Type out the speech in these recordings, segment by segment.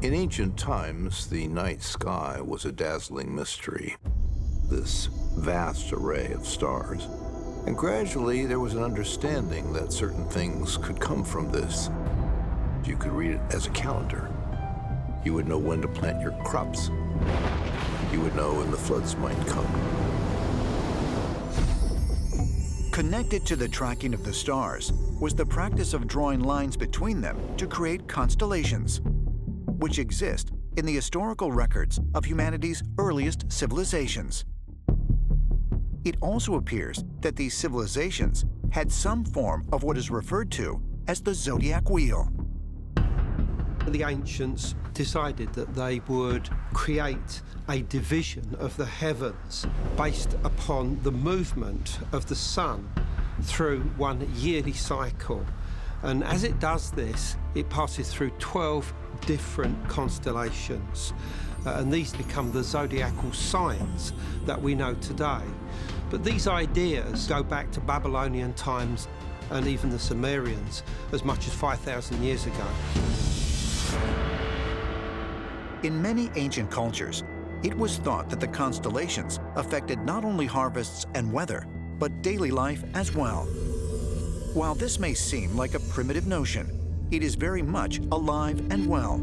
In ancient times, the night sky was a dazzling mystery, this vast array of stars. And gradually, there was an understanding that certain things could come from this. You could read it as a calendar. You would know when to plant your crops. You would know when the floods might come. Connected to the tracking of the stars was the practice of drawing lines between them to create constellations, which exist in the historical records of humanity's earliest civilizations. It also appears that these civilizations had some form of what is referred to as the Zodiac Wheel. The ancients decided that they would create a division of the heavens based upon the movement of the sun through one yearly cycle. And as it does this, it passes through 12 different constellations. And these become the zodiacal signs that we know today. But these ideas go back to Babylonian times and even the Sumerians as much as 5,000 years ago. In many ancient cultures, it was thought that the constellations affected not only harvests and weather, but daily life as well. While this may seem like a primitive notion, it is very much alive and well,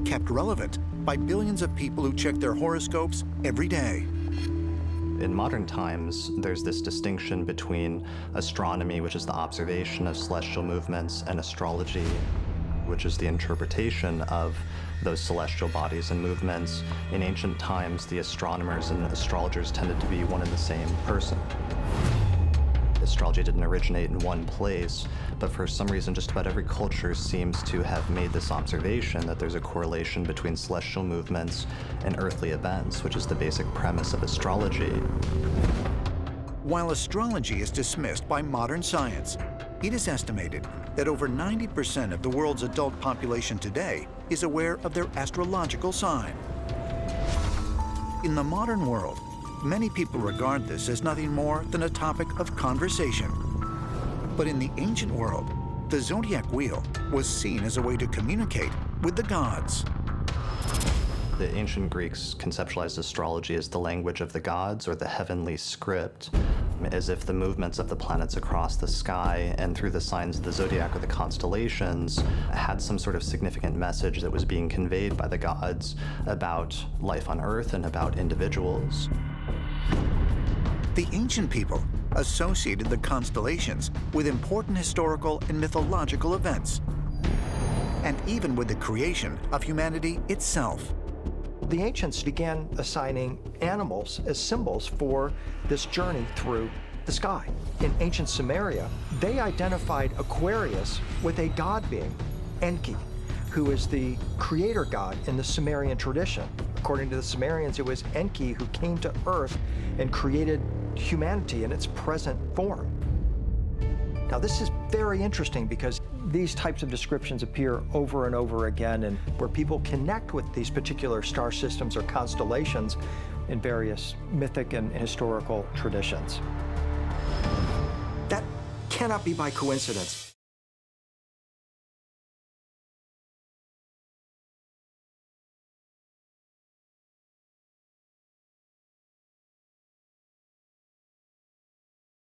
kept relevant by billions of people who check their horoscopes every day. In modern times, there's this distinction between astronomy, which is the observation of celestial movements, and astrology, which is the interpretation of those celestial bodies and movements. In ancient times, the astronomers and astrologers tended to be one and the same person. Astrology didn't originate in one place, but for some reason, just about every culture seems to have made this observation that there's a correlation between celestial movements and earthly events, which is the basic premise of astrology. While astrology is dismissed by modern science, it is estimated that over 90% of the world's adult population today is aware of their astrological sign. In the modern world, many people regard this as nothing more than a topic of conversation. But in the ancient world, the Zodiac Wheel was seen as a way to communicate with the gods. The ancient Greeks conceptualized astrology as the language of the gods, or the heavenly script, as if the movements of the planets across the sky and through the signs of the zodiac or the constellations had some sort of significant message that was being conveyed by the gods about life on Earth and about individuals. The ancient people associated the constellations with important historical and mythological events, and even with the creation of humanity itself. The ancients began assigning animals as symbols for this journey through the sky. In ancient Sumeria, they identified Aquarius with a god being, Enki, who is the creator god in the Sumerian tradition. According to the Sumerians, it was Enki who came to Earth and created humanity in its present form. Now, this is very interesting because these types of descriptions appear over and over again, and where people connect with these particular star systems or constellations in various mythic and historical traditions. That cannot be by coincidence.